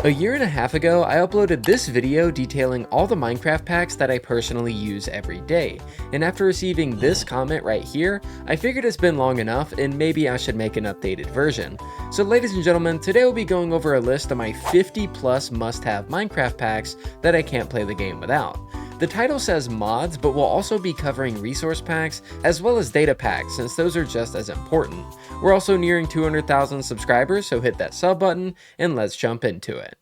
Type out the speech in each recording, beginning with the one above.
A year and a half ago, I uploaded this video detailing all the Minecraft packs that I personally use every day, and after receiving this comment right here, I figured it's been long enough and maybe I should make an updated version. So ladies and gentlemen, today we'll be going over a list of my 50 plus must-have Minecraft packs that I can't play the game without. The title says mods, but we'll also be covering resource packs as well as data packs since those are just as important. We're also nearing 200,000 subscribers, so hit that sub button and let's jump into it.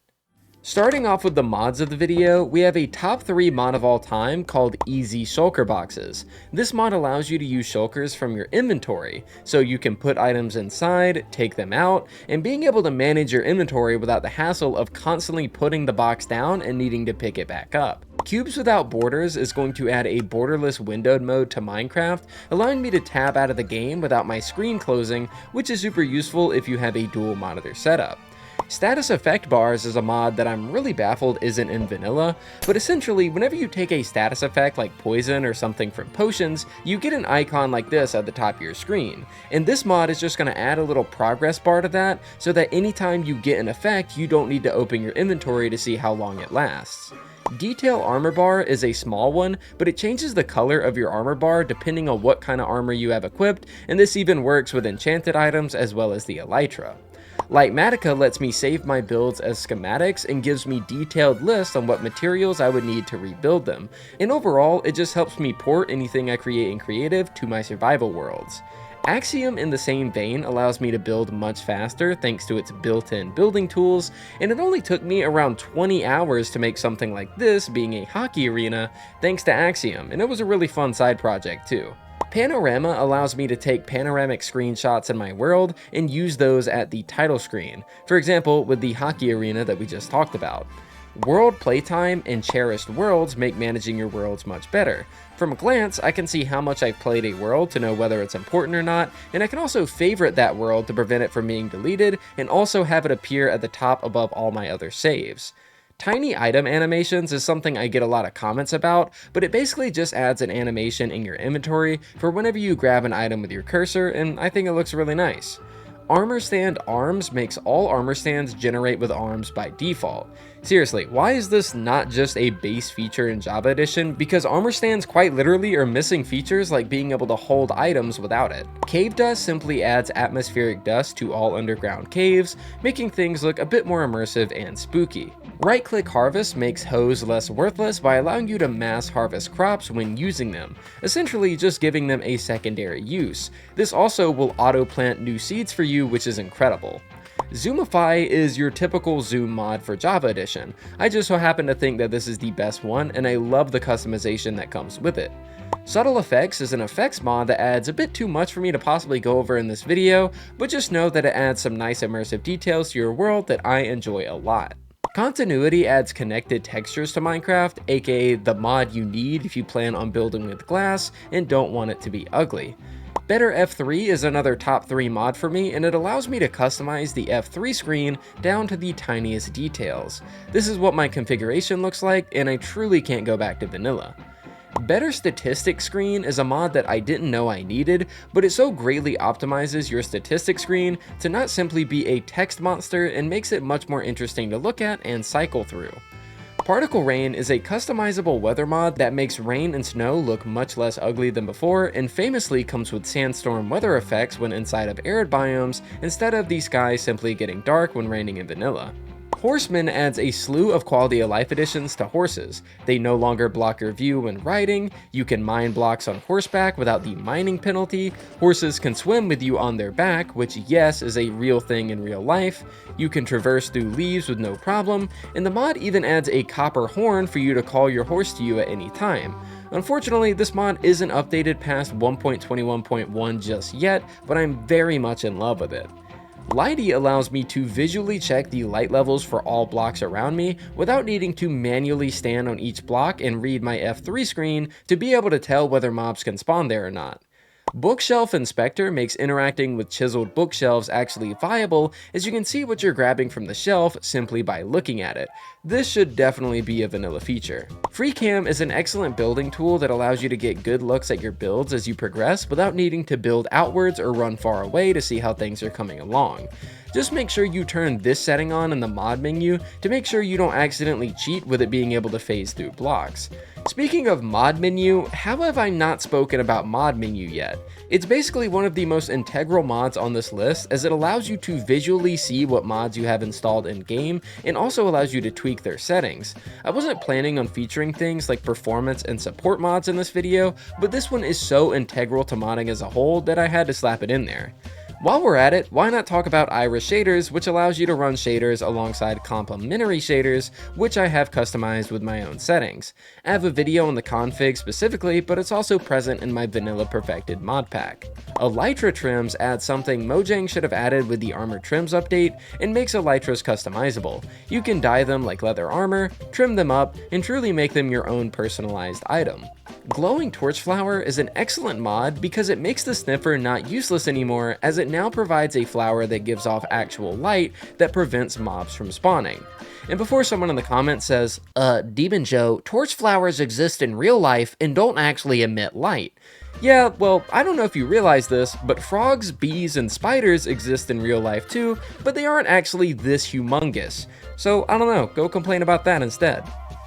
Starting off with the mods of the video, we have a top 3 mod of all time called Easy Shulker Boxes. This mod allows you to use shulkers from your inventory, so you can put items inside, take them out, and being able to manage your inventory without the hassle of constantly putting the box down and needing to pick it back up. Cubes Without Borders is going to add a borderless windowed mode to Minecraft, allowing me to tab out of the game without my screen closing, which is super useful if you have a dual monitor setup. Status effect bars is a mod that I'm really baffled isn't in vanilla, but essentially whenever you take a status effect like poison or something from potions, you get an icon like this at the top of your screen. And this mod is just going to add a little progress bar to that, so that anytime you get an effect, you don't need to open your inventory to see how long it lasts. Detail armor bar is a small one, but it changes the color of your armor bar depending on what kind of armor you have equipped, and this even works with enchanted items as well as the elytra. 𝗧𝗂𝗕𝗏 lets me save my builds as schematics and gives me detailed lists on what materials I would need to rebuild them, and overall it just helps me port anything I create in creative to my survival worlds. Axiom in the same vein allows me to build much faster thanks to its built-in building tools, and it only took me around 20 hours to make something like this being a hockey arena thanks to Axiom, and it was a really fun side project too. Panorama allows me to take panoramic screenshots in my world and use those at the title screen, for example with the hockey arena that we just talked about. World Playtime and Cherished Worlds make managing your worlds much better. From a glance, I can see how much I've played a world to know whether it's important or not, and I can also favorite that world to prevent it from being deleted, and also have it appear at the top above all my other saves. Tiny item animations is something I get a lot of comments about, but it basically just adds an animation in your inventory for whenever you grab an item with your cursor, and I think it looks really nice. Armor Stand Arms makes all armor stands generate with arms by default. Seriously, why is this not just a base feature in Java Edition? Because armor stands quite literally are missing features like being able to hold items without it. Cave Dust simply adds atmospheric dust to all underground caves, making things look a bit more immersive and spooky. Right-click Harvest makes hoes less worthless by allowing you to mass harvest crops when using them, essentially just giving them a secondary use. This also will auto-plant new seeds for you, which is incredible. Zoomify is your typical zoom mod for Java Edition. I just so happen to think that this is the best one, and I love the customization that comes with it. Subtle Effects is an effects mod that adds a bit too much for me to possibly go over in this video, but just know that it adds some nice immersive details to your world that I enjoy a lot. Continuity adds connected textures to Minecraft, aka the mod you need if you plan on building with glass and don't want it to be ugly. Better F3 is another top 3 mod for me, and it allows me to customize the F3 screen down to the tiniest details. This is what my configuration looks like, and I truly can't go back to vanilla. Better Statistics Screen is a mod that I didn't know I needed, but it so greatly optimizes your statistics screen to not simply be a text monster and makes it much more interesting to look at and cycle through. Particle Rain is a customizable weather mod that makes rain and snow look much less ugly than before, and famously comes with sandstorm weather effects when inside of arid biomes instead of the sky simply getting dark when raining in vanilla. Horseman adds a slew of quality of life additions to horses. They no longer block your view when riding, you can mine blocks on horseback without the mining penalty, horses can swim with you on their back, which yes is a real thing in real life, you can traverse through leaves with no problem, and the mod even adds a copper horn for you to call your horse to you at any time. Unfortunately, this mod isn't updated past 1.21.1 just yet, but I'm very much in love with it. Lighty allows me to visually check the light levels for all blocks around me without needing to manually stand on each block and read my F3 screen to be able to tell whether mobs can spawn there or not. Bookshelf Inspector makes interacting with chiseled bookshelves actually viable, as you can see what you're grabbing from the shelf simply by looking at it. This should definitely be a vanilla feature. FreeCam is an excellent building tool that allows you to get good looks at your builds as you progress without needing to build outwards or run far away to see how things are coming along. Just make sure you turn this setting on in the mod menu to make sure you don't accidentally cheat with it being able to phase through blocks. Speaking of mod menu, how have I not spoken about mod menu yet? It's basically one of the most integral mods on this list, as it allows you to visually see what mods you have installed in game and also allows you to tweak their settings. I wasn't planning on featuring things like performance and support mods in this video, but this one is so integral to modding as a whole that I had to slap it in there. While we're at it, why not talk about Iris shaders, which allows you to run shaders alongside complementary shaders, which I have customized with my own settings. I have a video on the config specifically, but it's also present in my Vanilla Perfected Modpack. Elytra trims add something Mojang should have added with the armor trims update, and makes elytras customizable. You can dye them like leather armor, trim them up, and truly make them your own personalized item. Glowing Torch Flower is an excellent mod because it makes the sniffer not useless anymore, as it now provides a flower that gives off actual light that prevents mobs from spawning. And before someone in the comments says, Demon Joe, torch flowers exist in real life and don't actually emit light. Yeah, well, I don't know if you realize this, but frogs, bees, and spiders exist in real life too, but they aren't actually this humongous. So I don't know, go complain about that instead.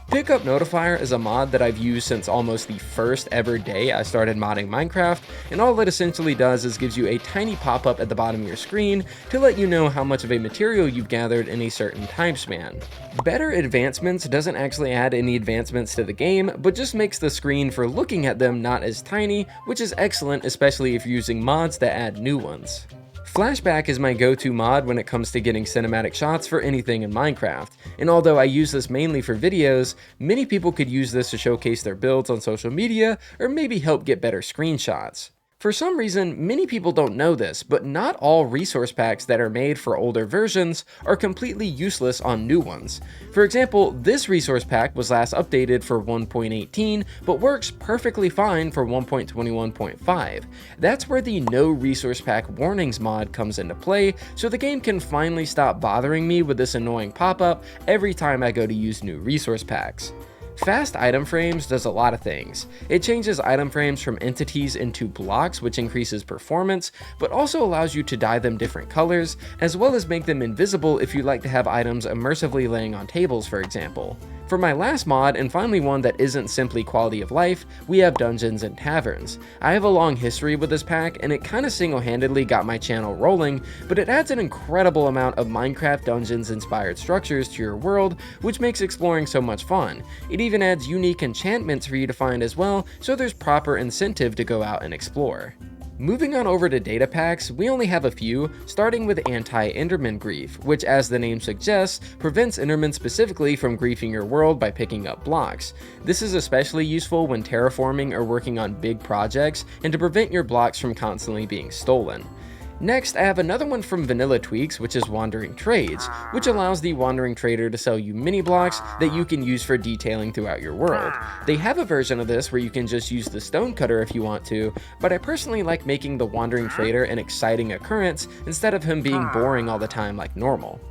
Pickup Notifier is a mod that I've used since almost the first ever day I started modding Minecraft, and all it essentially does is gives you a tiny pop-up at the bottom of your screen to let you know how much of a material you've gathered in a certain time span. Better Advancements doesn't actually add any advancements to the game, but just makes the screen for looking at them not as tiny, which is excellent, especially if you're using mods that add new ones. Flashback is my go-to mod when it comes to getting cinematic shots for anything in Minecraft, and although I use this mainly for videos, many people could use this to showcase their builds on social media or maybe help get better screenshots. For some reason, many people don't know this, but not all resource packs that are made for older versions are completely useless on new ones. For example, this resource pack was last updated for 1.18, but works perfectly fine for 1.21.5. That's where the No Resource Pack Warnings mod comes into play, so the game can finally stop bothering me with this annoying pop-up every time I go to use new resource packs. Fast Item Frames does a lot of things. It changes item frames from entities into blocks, which increases performance, but also allows you to dye them different colors, as well as make them invisible if you like to have items immersively laying on tables, for example. For my last mod, and finally one that isn't simply quality of life, we have Dungeons and Taverns. I have a long history with this pack, and it kinda single-handedly got my channel rolling, but it adds an incredible amount of Minecraft Dungeons-inspired structures to your world, which makes exploring so much fun. It even adds unique enchantments for you to find as well, so there's proper incentive to go out and explore. Moving on over to data packs, we only have a few, starting with Anti-Enderman Grief, which as the name suggests, prevents Endermen specifically from griefing your world by picking up blocks. This is especially useful when terraforming or working on big projects, and to prevent your blocks from constantly being stolen. Next, I have another one from Vanilla Tweaks, which is Wandering Trades, which allows the Wandering Trader to sell you mini blocks that you can use for detailing throughout your world. They have a version of this where you can just use the stone cutter if you want to, but I personally like making the Wandering Trader an exciting occurrence instead of him being boring all the time like normal.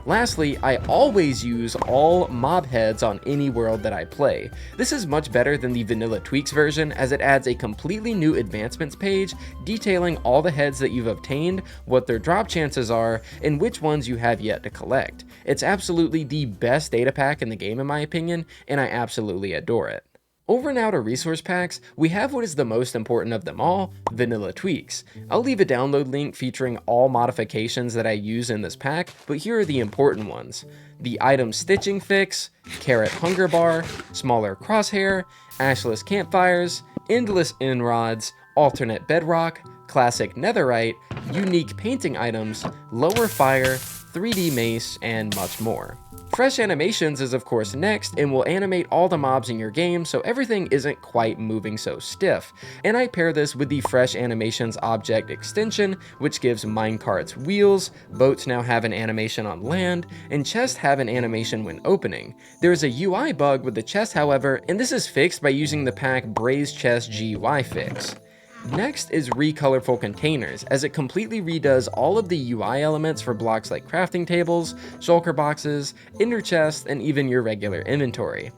Lastly, I always use all mob heads on any world that I play. This is much better than the Vanilla Tweaks version, as it adds a completely new advancements page detailing all the heads that you've obtained, what their drop chances are, and which ones you have yet to collect. It's absolutely the best data pack in the game in my opinion, and I absolutely adore it. Over now to resource packs, we have what is the most important of them all, Vanilla Tweaks. I'll leave a download link featuring all modifications that I use in this pack, but here are the important ones. The item stitching fix, carrot hunger bar, smaller crosshair, ashless campfires, endless end rods, alternate bedrock, classic netherite, unique painting items, lower fire, 3D mace, and much more. Fresh Animations is of course next, and will animate all the mobs in your game so everything isn't quite moving so stiff. And I pair this with the Fresh Animations object extension, which gives minecarts wheels, boats now have an animation on land, and chests have an animation when opening. There is a UI bug with the chest however, and this is fixed by using the pack Braze Chest GUI Fix. Next is 𝗂𝗂𝗙𝗀𝗏 containers, as it completely redoes all of the UI elements for blocks like crafting tables, shulker boxes, ender chests, and even your regular inventory.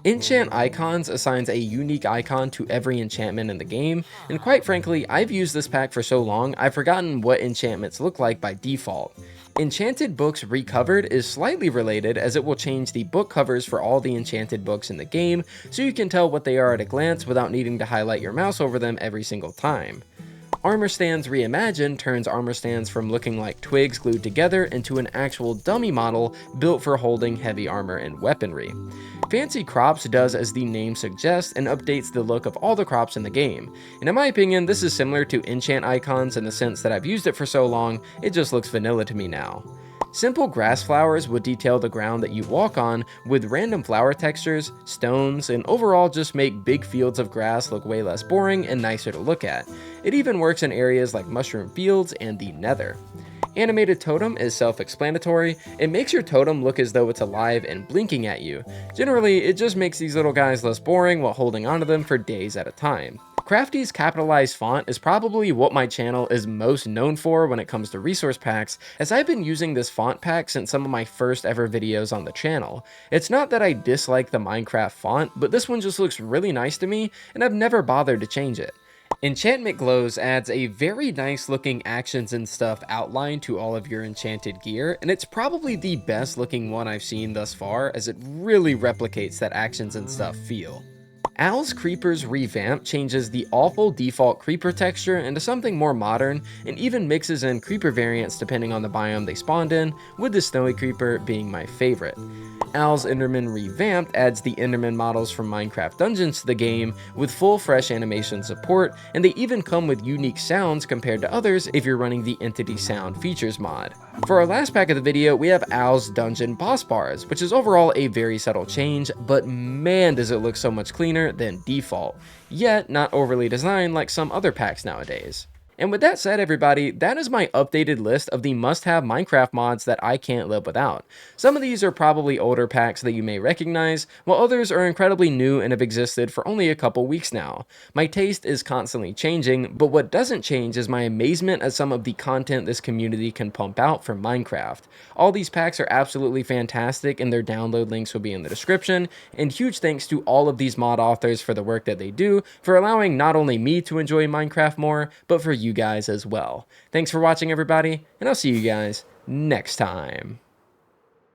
Enchant Icons assigns a unique icon to every enchantment in the game, and quite frankly, I've used this pack for so long I've forgotten what enchantments look like by default. Enchanted Books Recovered is slightly related, as it will change the book covers for all the enchanted books in the game, so you can tell what they are at a glance without needing to highlight your mouse over them every single time. Armor Stands Reimagined turns armor stands from looking like twigs glued together into an actual dummy model built for holding heavy armor and weaponry. Fancy Crops does as the name suggests and updates the look of all the crops in the game, and in my opinion this is similar to Enchant Icons in the sense that I've used it for so long, it just looks vanilla to me now. Simple grass flowers would detail the ground that you walk on with random flower textures, stones, and overall just make big fields of grass look way less boring and nicer to look at. It even works in areas like mushroom fields and the nether. Animated Totem is self-explanatory. It makes your totem look as though it's alive and blinking at you. Generally, it just makes these little guys less boring while holding onto them for days at a time. Crafty's capitalized font is probably what my channel is most known for when it comes to resource packs, as I've been using this font pack since some of my first ever videos on the channel. It's not that I dislike the Minecraft font, but this one just looks really nice to me, and I've never bothered to change it. Enchantment Glows adds a very nice looking actions and stuff outline to all of your enchanted gear, and it's probably the best looking one I've seen thus far, as it really replicates that actions and stuff feel. owl's Creepers Revamp changes the awful default creeper texture into something more modern, and even mixes in creeper variants depending on the biome they spawned in, with the snowy creeper being my favorite. Owl's Enderman Revamped adds the Enderman models from Minecraft Dungeons to the game with full fresh animation support, and they even come with unique sounds compared to others if you're running the Entity Sound Features mod. For our last pack of the video, we have Owl's Dungeon Boss Bars, which is overall a very subtle change, but man does it look so much cleaner than default, yet not overly designed like some other packs nowadays. And with that said, everybody, that is my updated list of the must-have Minecraft mods that I can't live without. Some of these are probably older packs that you may recognize, while others are incredibly new and have existed for only a couple weeks now. My taste is constantly changing, but what doesn't change is my amazement at some of the content this community can pump out for Minecraft. All these packs are absolutely fantastic, and their download links will be in the description, and huge thanks to all of these mod authors for the work that they do, for allowing not only me to enjoy Minecraft more, but for you guys as well. Thanks for watching, everybody, and I'll see you guys next time.